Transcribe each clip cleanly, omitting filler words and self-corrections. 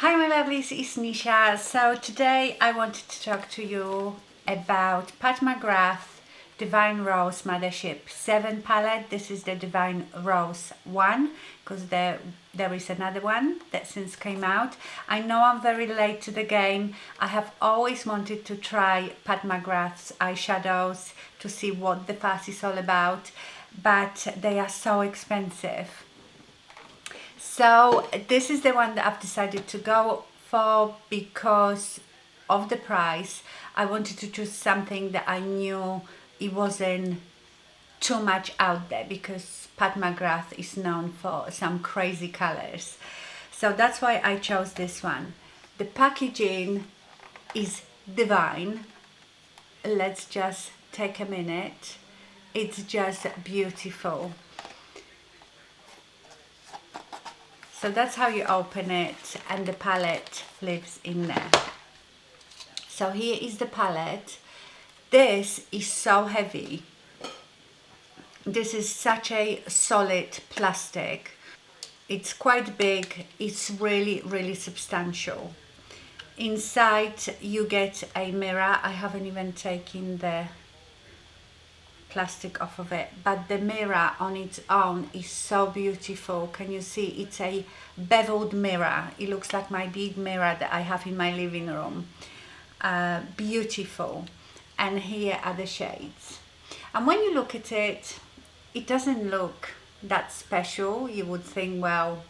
Hi my lovelies, it's Nisha. So today I wanted to talk to you about Mcgrath Divine Rose Mothership 7 palette. This is the Divine Rose 1 because there is another one that since came out. I know I'm very late to the game. I have always wanted to try Mcgrath's eyeshadows to see what the fuss is all about, but they are so expensive. So this is the one that I've decided to go for because of the price. I wanted to choose something that I knew it wasn't too much out there because Mcgrath is known for some crazy colors. So that's why I chose this one. The packaging is divine. Let's just take a minute. It's just beautiful. So that's how you open it, and the palette lives in there. So here is the palette. This is so heavy. This is such a solid plastic. It's quite big. It's really substantial. Inside you get a mirror. I haven't even taken the plastic off of it, but the mirror on its own is so beautiful. Can you see? It's a beveled mirror. It looks like my big mirror that I have in my living room. Beautiful. And here are the shades, and when you look at it, it doesn't look that special. You would think, well,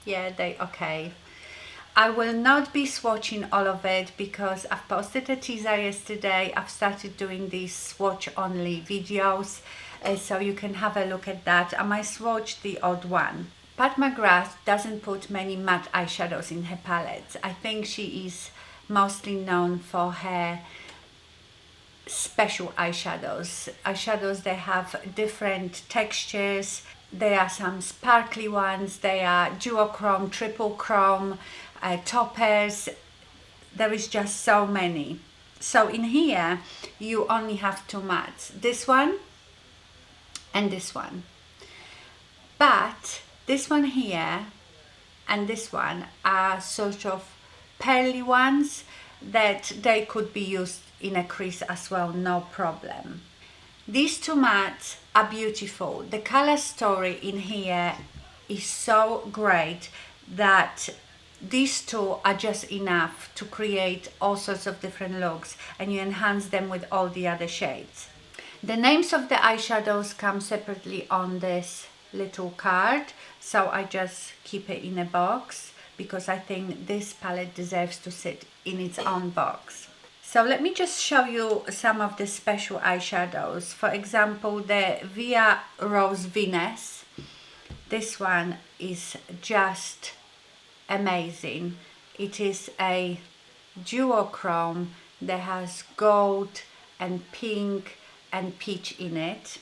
yeah, they okay. I will not be swatching all of it because I've posted a teaser yesterday. I've started doing these swatch only videos, so you can have a look at that. I might swatch the odd one. Mcgrath doesn't put many matte eyeshadows in her palettes. I think she is mostly known for her special eyeshadows. Eyeshadows that have different textures. There are some sparkly ones, there are duochrome, triple chrome, toppers. There is just so many. So in here you only have two mattes, this one and this one. But this one here and this one are sort of pearly ones that they could be used in a crease as well, no problem. These two mattes are beautiful. The color story in here is so great that these two are just enough to create all sorts of different looks, and you enhance them with all the other shades. The names of the eyeshadows come separately on this little card, so I just keep it in a box because I think this palette deserves to sit in its own box. So let me just show you some of the special eyeshadows. For example, the VII Rose Venus. This one is just amazing. It is a duochrome that has gold and pink and peach in it.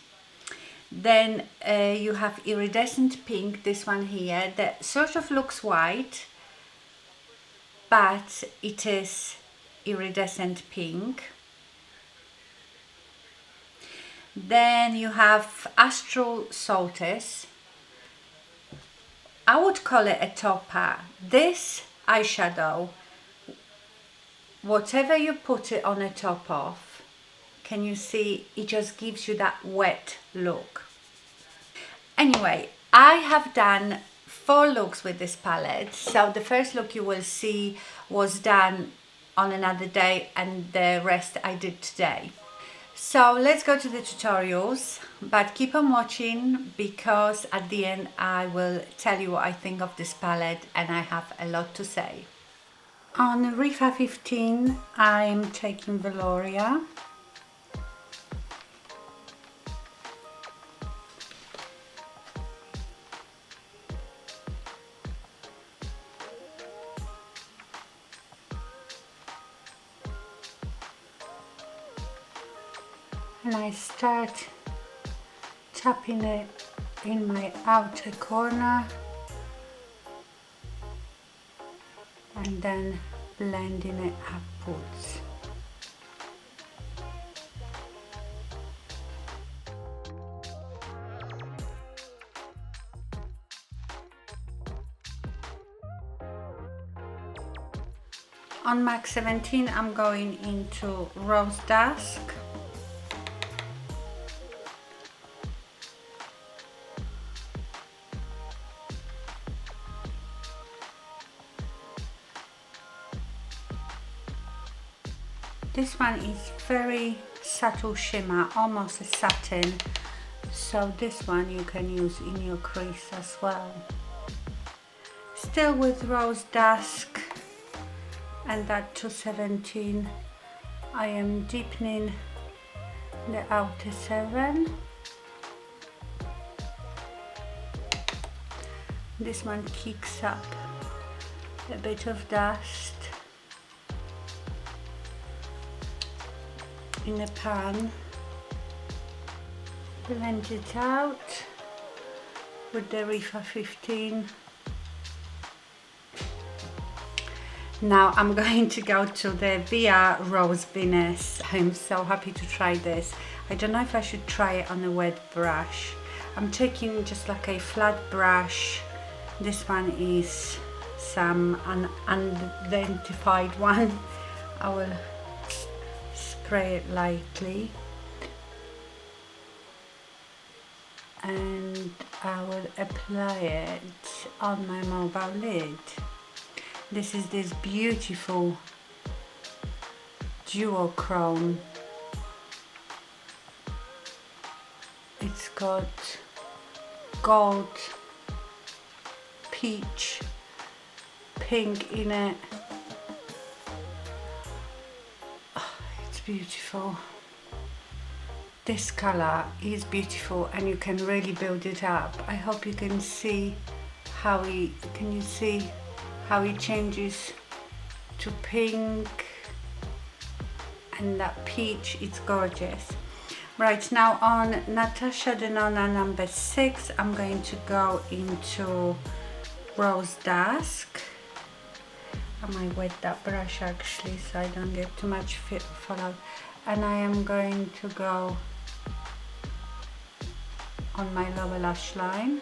Then you have iridescent pink, this one here, that sort of looks white, but it is iridescent pink. Then you have Astral Saltus. I would call it a topper. This eyeshadow, whatever you put it on the top of, can you see, it just gives you that wet look. Anyway, I have done 4 looks with this palette. So the first look you will see was done on another day, and the rest I did today. So let's go to the tutorials, but keep on watching because at the end I will tell you what I think of this palette, and I have a lot to say. On Rifa 15 I'm taking Veloria. And I start tapping it in my outer corner and then blending it upwards. On MAC 17 I'm going into Rose Dusk. This one is very subtle shimmer, almost a satin, so this one you can use in your crease as well. Still with Rose Dusk and that 217, I am deepening the outer 7. This one kicks up a bit of dust in a pan, blend it out with the Refa 15. Now I'm going to go to the VII Rose Venus. I'm so happy to try this. I don't know if I should try it on a wet brush. I'm taking just like a flat brush. This one is some unidentified one. I will spray it lightly and I will apply it on my mobile lid. This is this beautiful duochrome. It's got gold, peach, pink in it. Oh, it's beautiful. This color is beautiful and you can really build it up. I hope you can see how it changes to pink and that peach. It's gorgeous. Right, now on Natasha Denona number 6, I'm going to go into Rose Dusk. I might wet that brush actually so I don't get too much fallout, and I am going to go on my lower lash line.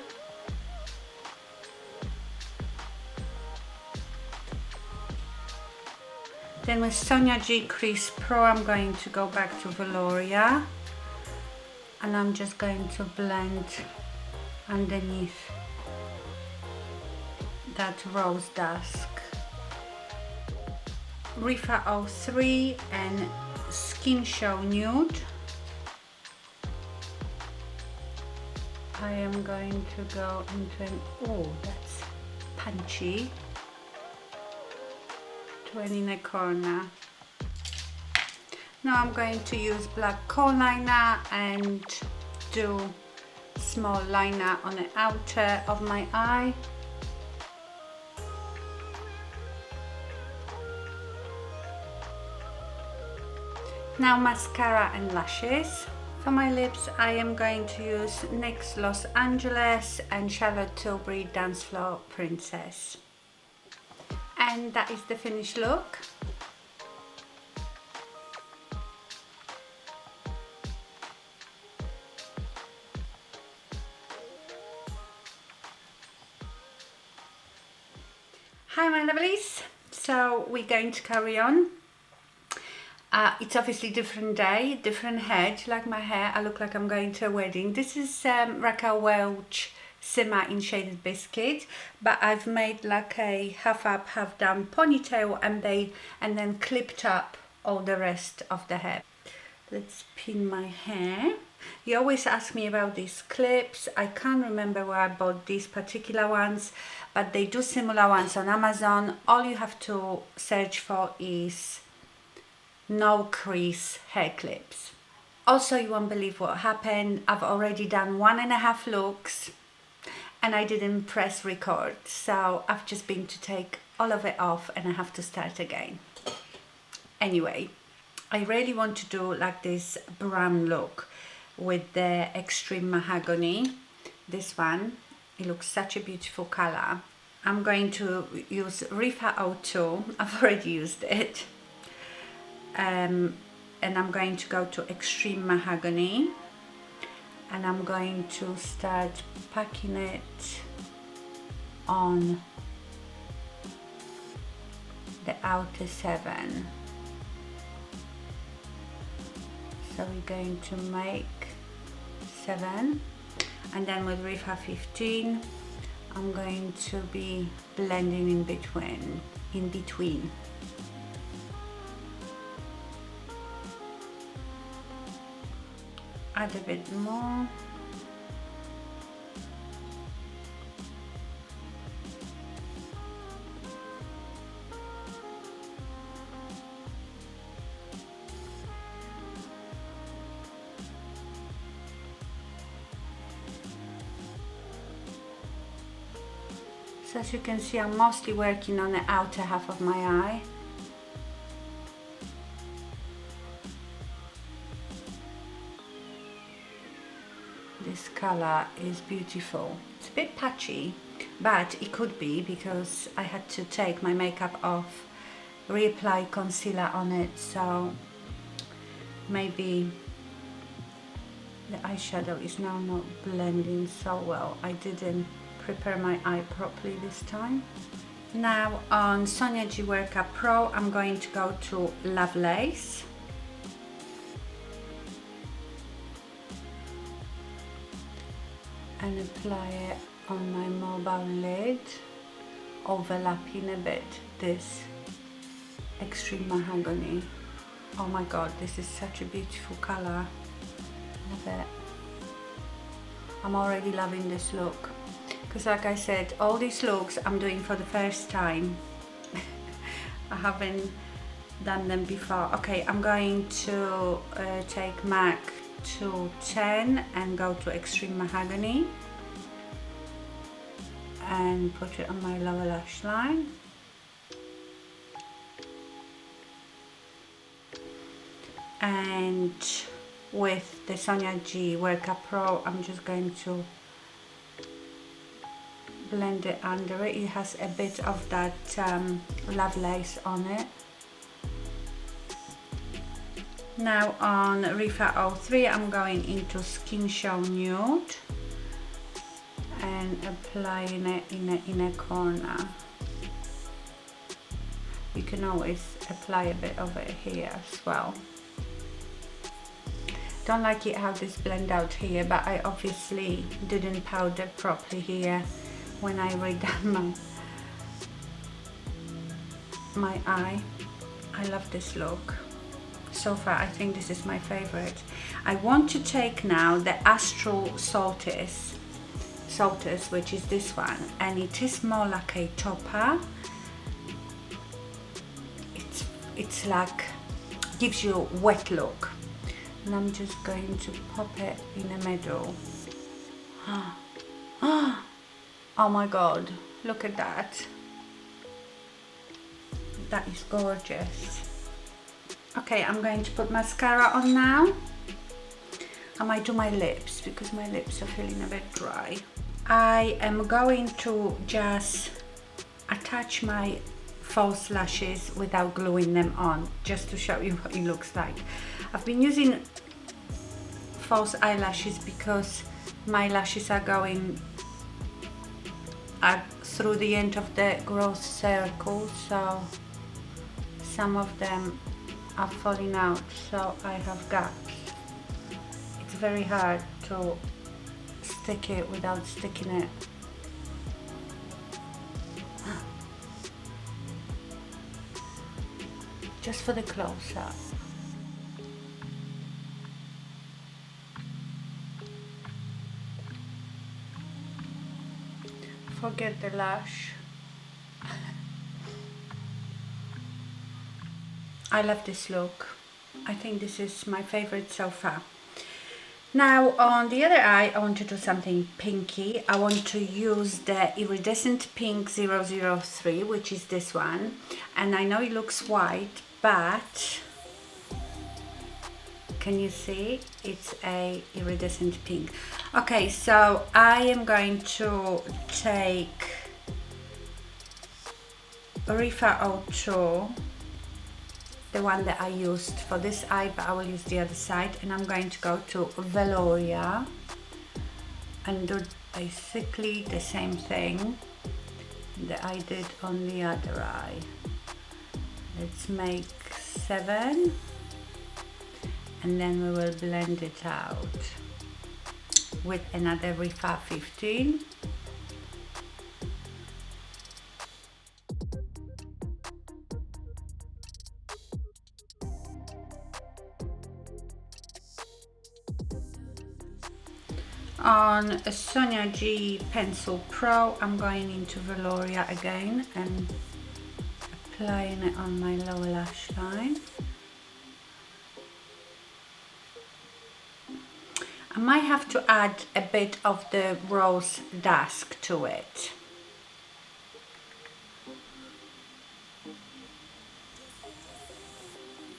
Then with Sonia G Crease Pro, I'm going to go back to Veloria and I'm just going to blend underneath that Rose Dusk. Refa 03 and Skin Show Nude. I am going to go into an, oh, that's punchy, 20 in a corner. Now I'm going to use black core liner and do small liner on the outer of my eye. Now mascara and lashes. For my lips I am going to use NYX Los Angeles and Charlotte Tilbury Dance Floor Princess. And that is the finished look. Hi my lovelies, so we're going to carry on. It's obviously different day, different head. Like my hair, I look like I'm going to a wedding. This is Raquel Welch Simmer in Shaded Biscuit, but I've made like a half up, half down ponytail and then clipped up all the rest of the hair. Let's pin my hair. You always ask me about these clips. I can't remember where I bought these particular ones, but they do similar ones on Amazon. All you have to search for is no crease hair clips. Also, you won't believe what happened. I've already done 1.5 looks and I didn't press record, so I've just been to take all of it off and I have to start again. Anyway, I really want to do like this brown look with the Extreme Mahogany. This one, it looks such a beautiful color. I'm going to use Refa 02. I've already used it. And I'm going to go to Extreme Mahogany and I'm going to start packing it on the outer 7. So we're going to make 7, and then with REFA 15 I'm going to be blending in between. Add a bit more. So as you can see, I'm mostly working on the outer half of my eye. This color is beautiful. It's a bit patchy, but it could be because I had to take my makeup off, reapply concealer on it, so maybe the eyeshadow is now not blending so well. I didn't prepare my eye properly this time. Now on Sonia G Workup Pro, I'm going to go to Lovelace. And apply it on my mobile lid, overlapping a bit this Extreme Mahogany. Oh my god, this is such a beautiful color. Love it. I'm already loving this look. Because like I said, all these looks I'm doing for the first time. I haven't done them before. Okay, I'm going to take MAC to 10 and go to Extreme Mahogany and put it on my lower lash line. And with the Sonia G Workup Pro, I'm just going to blend it under it. It has a bit of that Lovelace on it. Now on REFA 03, I'm going into Skin Show Nude and applying it in the inner corner. You can always apply a bit of it here as well. Don't like it how this blend out here, but I obviously didn't powder properly here when I redone my eye. I love this look. So far, I think this is my favorite. I want to take now the Astral Saltus, which is this one, and it is more like a topper. It's like, gives you a wet look. And I'm just going to pop it in the middle. Oh my god, look at that. That is gorgeous. Okay, I'm going to put mascara on now. I might do my lips because my lips are feeling a bit dry. I am going to just attach my false lashes without gluing them on, just to show you what it looks like. I've been using false eyelashes because my lashes are going through the end of the growth circle, so some of them are falling out, so I have gaps. It's very hard to stick it without sticking it. Just for the close-up. Forget the lash. I love this look. I think this is my favorite so far. Now on the other eye, I want to do something pinky. I want to use the Iridescent Pink 003, which is this one. And I know it looks white, but can you see? It's a iridescent pink. Okay, so I am going to take REFA 02, the one that I used for this eye, but I will use the other side, and I'm going to go to Veloria and do basically the same thing that I did on the other eye. make 7 and then we will blend it out with another Refab 15. On a Sonia G Pencil Pro, I'm going into Velouria again and applying it on my lower lash line. I might have to add a bit of the rose dusk to it.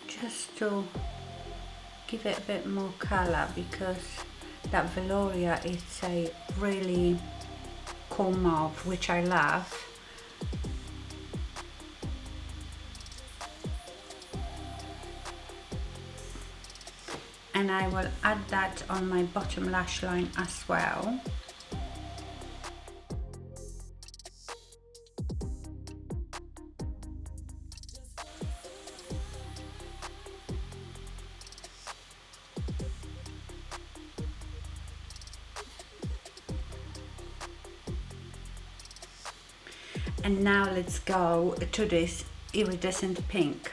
Just to give it a bit more color, because that Velouria is a really cool mauve, which I love. And I will add that on my bottom lash line as well. And now let's go to this iridescent pink.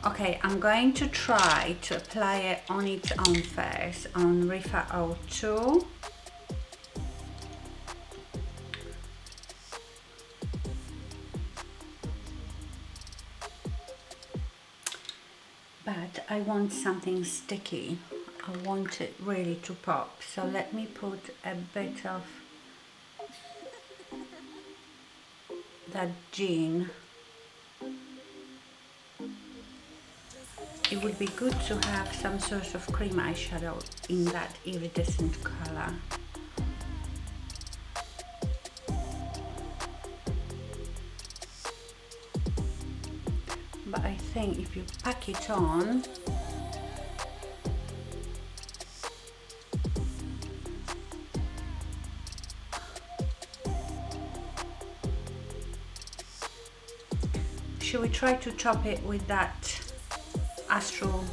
Okay, I'm going to try to apply it on its own first on Rifa 02. But I want something sticky. I want it really to pop. So let me put a bit of that jean. It would be good to have some sort of cream eyeshadow in that iridescent color. But I think if you pack it on, should we try to top it with that Astral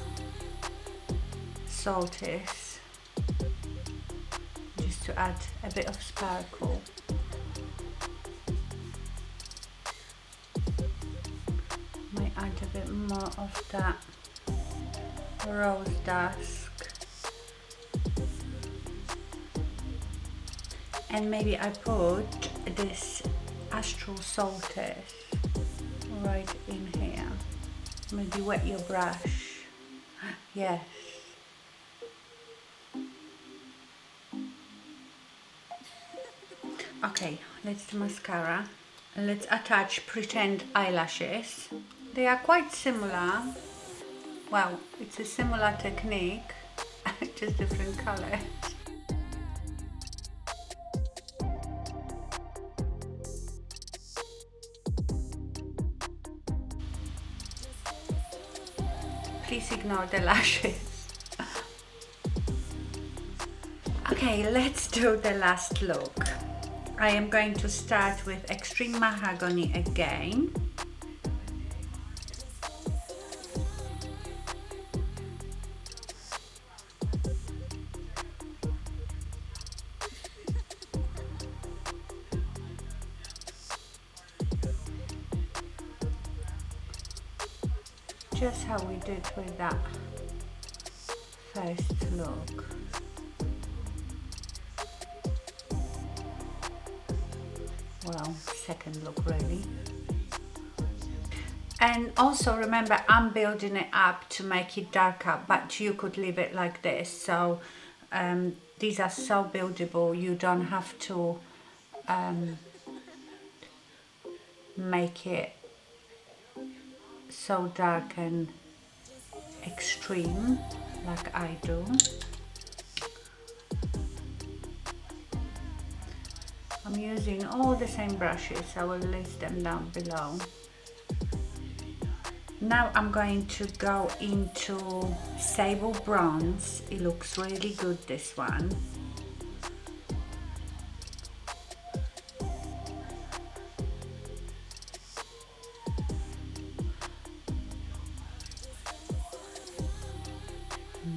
Saltis, just to add a bit of sparkle. Might add a bit more of that rose dusk, and maybe I put this Astral Saltis right in here. Maybe wet your brush. Yes. Okay, let's do mascara. Let's attach pretend eyelashes. They are quite similar. Well, it's a similar technique, just different colors. Please ignore the lashes. Okay, let's do the last look. I am going to start with Extreme Mahogany again. Just how we did with that first look. Well, second look really. And also remember, I'm building it up to make it darker, but you could leave it like this. So these are so buildable, you don't have to make it so dark and extreme like I do. I'm using all the same brushes, I will list them down below. Now I'm going to go into Sable Bronze. It looks really good, this one.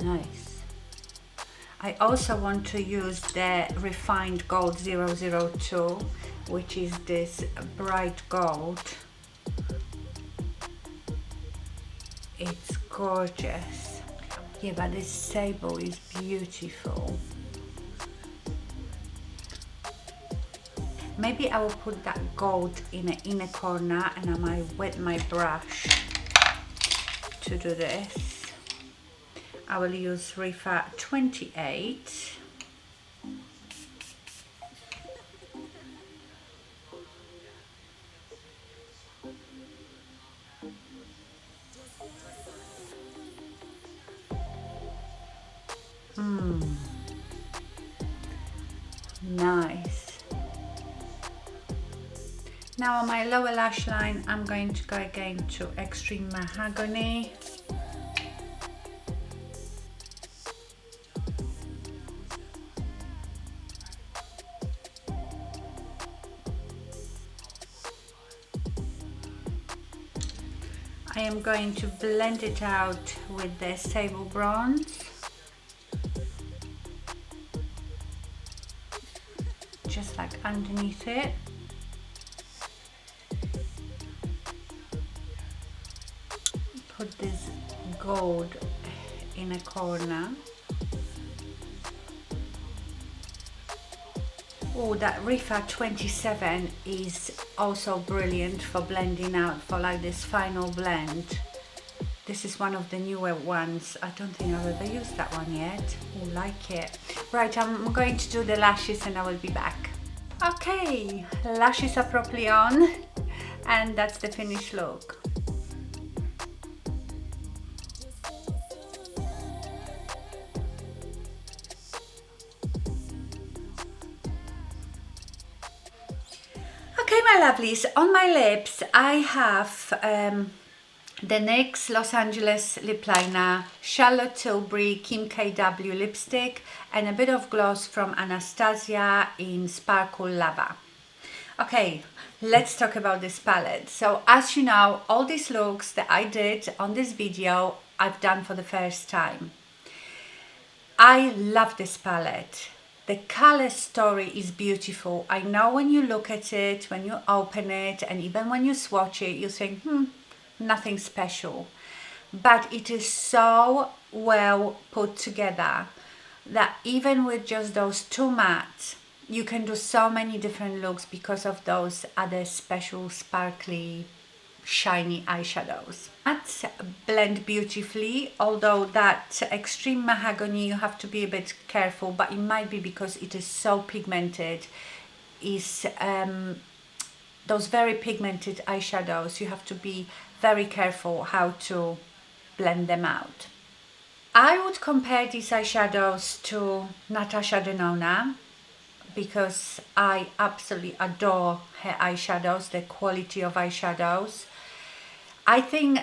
Nice. I also want to use the Refined Gold 002, which is this bright gold. It's gorgeous. Yeah, but this sable is beautiful. Maybe I will put that gold in the inner corner, and I might wet my brush to do this. I will use Rifa 28. Nice. Now on my lower lash line, I'm going to go again to Extreme Mahogany. I am going to blend it out with the Sable Bronze. Just like underneath it. Put this gold in a corner. Oh, that Rifa 27 is also brilliant for blending out, for like this final blend. This is one of the newer ones. I don't think I've ever used that one yet. Oh, like it. Right, I'm going to do the lashes and I will be back. Okay, lashes are properly on and that's the finished look. Okay, my lovelies, on my lips I have the NYX Los Angeles lip liner, Charlotte Tilbury Kim KW lipstick, and a bit of gloss from Anastasia in Sparkle Lava. Okay, let's talk about this palette. So as you know, all these looks that I did on this video, I've done for the first time. I love this palette. The color story is beautiful. I know when you look at it, when you open it, and even when you swatch it, you think, nothing special. But it is so well put together that even with just those two mattes, you can do so many different looks because of those other special sparkly shiny eyeshadows. Mattes blend beautifully, although that Extreme Mahogany you have to be a bit careful, but it might be because it is so pigmented. Is those very pigmented eyeshadows, you have to be very careful how to blend them out. I would compare these eyeshadows to Natasha Denona because I absolutely adore her eyeshadows, the quality of eyeshadows. I think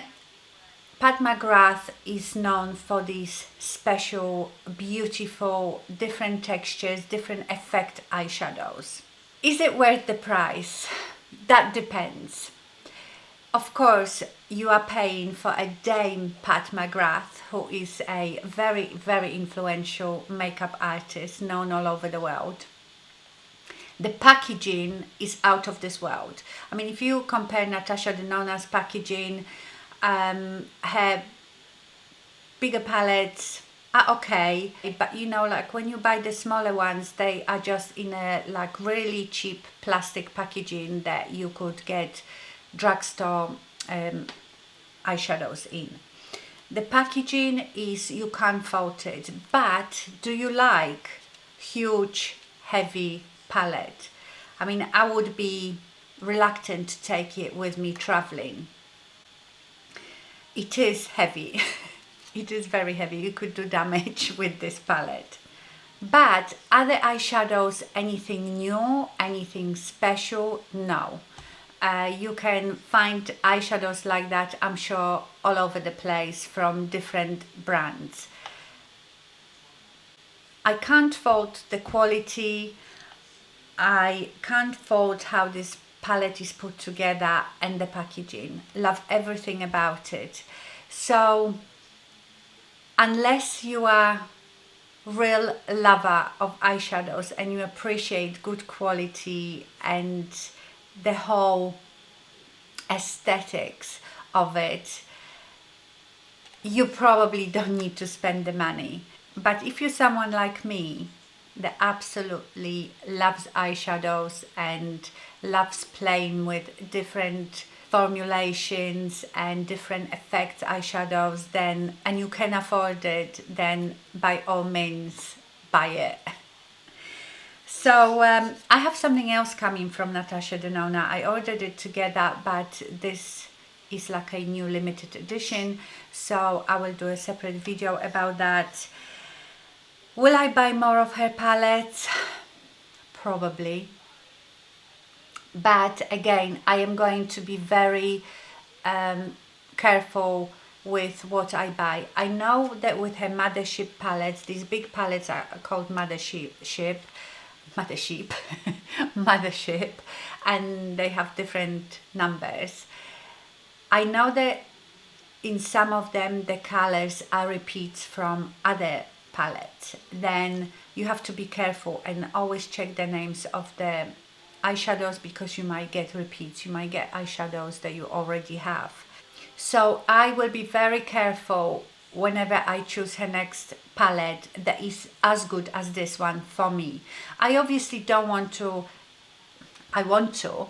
Pat McGrath is known for these special, beautiful, different textures, different effect eyeshadows. Is it worth the price? That depends. Of course, you are paying for a Dame Pat McGrath, who is a very, very influential makeup artist known all over the world. The packaging is out of this world. I mean, if you compare Natasha Denona's packaging, her bigger palettes are okay, but you know, like when you buy the smaller ones, they are just in a like really cheap plastic packaging that you could get drugstore eyeshadows in. The packaging is, you can't fault it, but do you like huge, heavy palette? I mean, I would be reluctant to take it with me traveling. It is heavy. It is very heavy. You could do damage with this palette. But other eyeshadows, anything new, anything special? No. You can find eyeshadows like that, I'm sure, all over the place from different brands. I can't fault the quality. I can't fault how this palette is put together and the packaging. Love everything about it. So unless you are real lover of eyeshadows and you appreciate good quality and the whole aesthetics of it, you probably don't need to spend the money. But if you're someone like me that absolutely loves eyeshadows and loves playing with different formulations and different effects eyeshadows, then, and you can afford it, then by all means buy it. So I have something else coming from Natasha Denona. I ordered it together, but this is like a new limited edition, so I will do a separate video about that. Will I buy more of her palettes? Probably. But again, I am going to be very careful with what I buy. I know that with her Mothership palettes, these big palettes are called Mothership, and they have different numbers. I know that in some of them the colors are repeats from other palettes. Then you have to be careful and always check the names of the eyeshadows, because you might get repeats, you might get eyeshadows that you already have. So I will be very careful whenever I choose her next palette that is as good as this one for me. I obviously don't want to, I want to,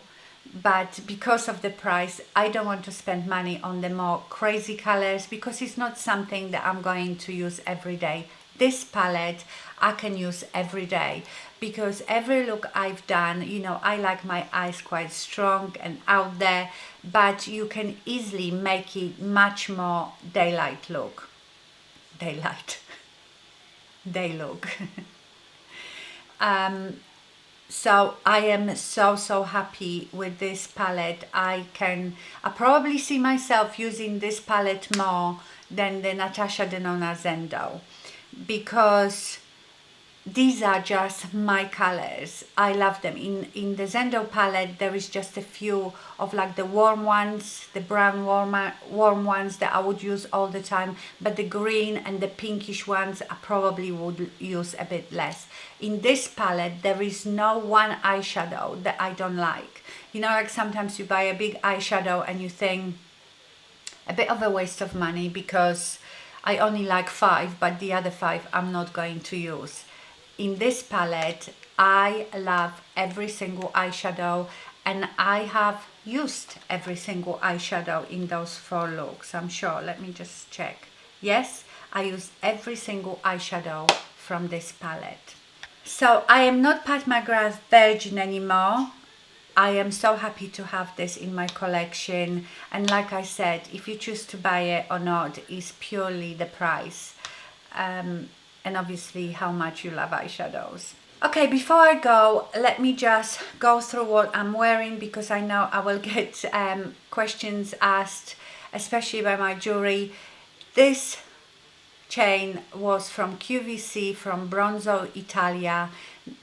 but because of the price, I don't want to spend money on the more crazy colors, because it's not something that I'm going to use every day. This palette I can use every day, because every look I've done, you know, I like my eyes quite strong and out there, but you can easily make it much more daylight look. Day look. So I am so happy with this palette. I probably see myself using this palette more than the Natasha Denona Zendo, because these are just my colors. I love them. In the Zendo palette, there is just a few of like the warm ones, the brown warm ones that I would use all the time, but the green and the pinkish ones I probably would use a bit less. In this palette, there is no one eyeshadow that I don't like. You know, like sometimes you buy a big eyeshadow and you think a bit of a waste of money because I only like 5, but the other 5 I'm not going to use. In this palette, I love every single eyeshadow, and I have used every single eyeshadow in those 4 looks, I'm sure. Let me just check. Yes, I use every single eyeshadow from this palette. So I am not Pat McGrath Virgin anymore. I am so happy to have this in my collection, and like I said, if you choose to buy it or not is purely the price. And obviously how much you love eyeshadows. Okay, before I go, let me just go through what I'm wearing, because I know I will get questions asked, especially by my jewelry. This chain was from QVC, from Bronzo Italia.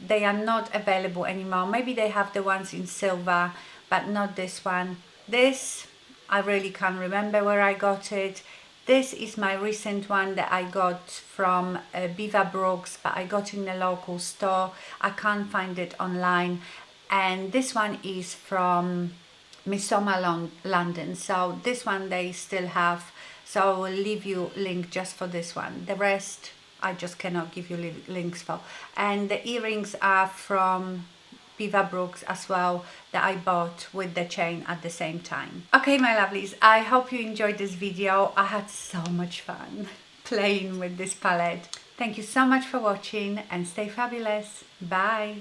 They are not available anymore. Maybe they have the ones in silver, but not this one. This, I really can't remember where I got it. This is my recent one that I got from Beaver Brooks, but I got in a local store. I can't find it online. And this one is from Midsommar London. So this one they still have. So I will leave you a link just for this one. The rest I just cannot give you links for. And the earrings are from Beaver Brooks as well, that I bought with the chain at the same time. Okay, my lovelies, I hope you enjoyed this video. I had so much fun playing with this palette. Thank you so much for watching, and stay fabulous. Bye.